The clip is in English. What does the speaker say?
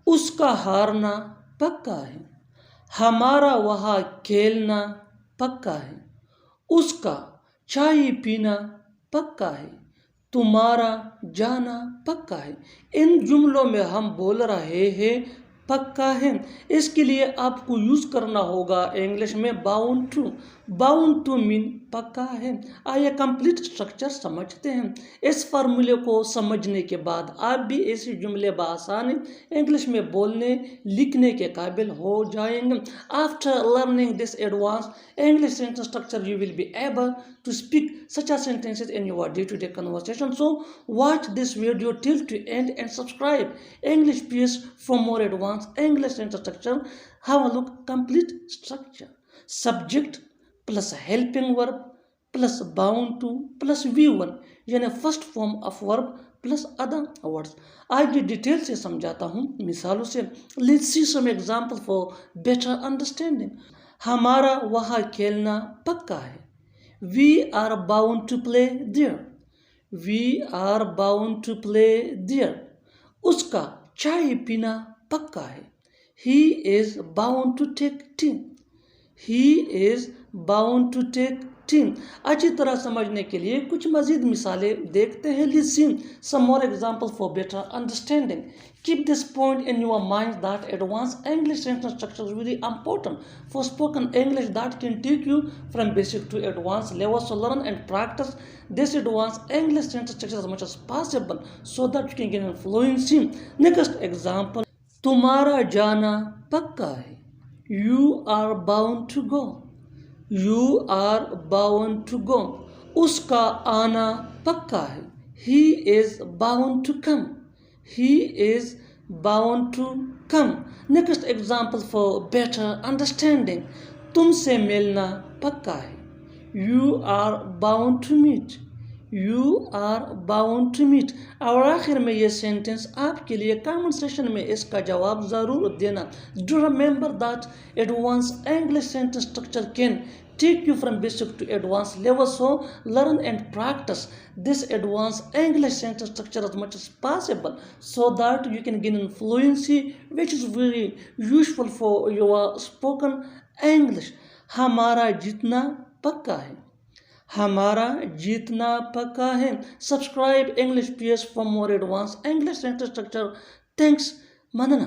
उसका हारना पक्का है, हमारा वहाँ खेलना पक्का है, उसका चाय पीना पक्का है, तुम्हारा जाना पक्का है। इन जुमलों में हम बोल रहे हैं पक्का है। इसके लिए आपको यूज़ करना होगा इंग्लिश में bound to. Bound to mean पक्का है। आइए कंप्लीट स्ट्रक्चर समझते हैं। इस फार्मूले को समझने के बाद आप भी ऐसे जुमले बआसानी इंग्लिश में बोलने लिखने के काबिल हो जाएंगे। After learning this advance English sentence structure, you will be able to speak such a sentences in your day-to-day conversation. So watch this video till to end and subscribe English PS for more advanced English sentence structure. Have a look. Complete structure: subject plus helping verb plus bound to plus V1, यानी first form of verb plus other words. आज ये detail से समझाता हूँ मिसालों से। Let's see some example for better understanding. हमारा वहाँ खेलना पक्का है। We are bound to play there. We are bound to play there. उसका चाय पीना पक्का है। He is bound to take tea. He is bound to take tea. अच्छी तरह समझने के लिए कुछ मजीद मिसालें देखते हैं। Listen some more example for better understanding. Keep this point in your mind that advanced English sentence structure is very important for spoken English that can take you from basic to advanced levels. So learn and practice this advanced English sentence structure as much as possible so that you can gain fluency. Next example, तुम्हारा जाना पक्का है। You are bound to go. You are bound to go. उसका आना पक्का है। He is bound to come. He is bound to come. Next example for better understanding. तुमसे मिलना पक्का है। You are bound to meet. You are bound to meet. और आखिर में ये सेंटेंस आपके लिए कमेंट सेक्शन में इसका जवाब ज़रूर देना। Do remember that advanced English sentence structure can take you from basic to advanced level. So learn and practice this advanced English sentence structure as much as possible so that you can gain fluency, which is very useful for your spoken English. हमारा जीतना पक्का है। हमारा जीतना पक्का है। Subscribe English PS for more advanced English sentence structure. Thanks, Manana.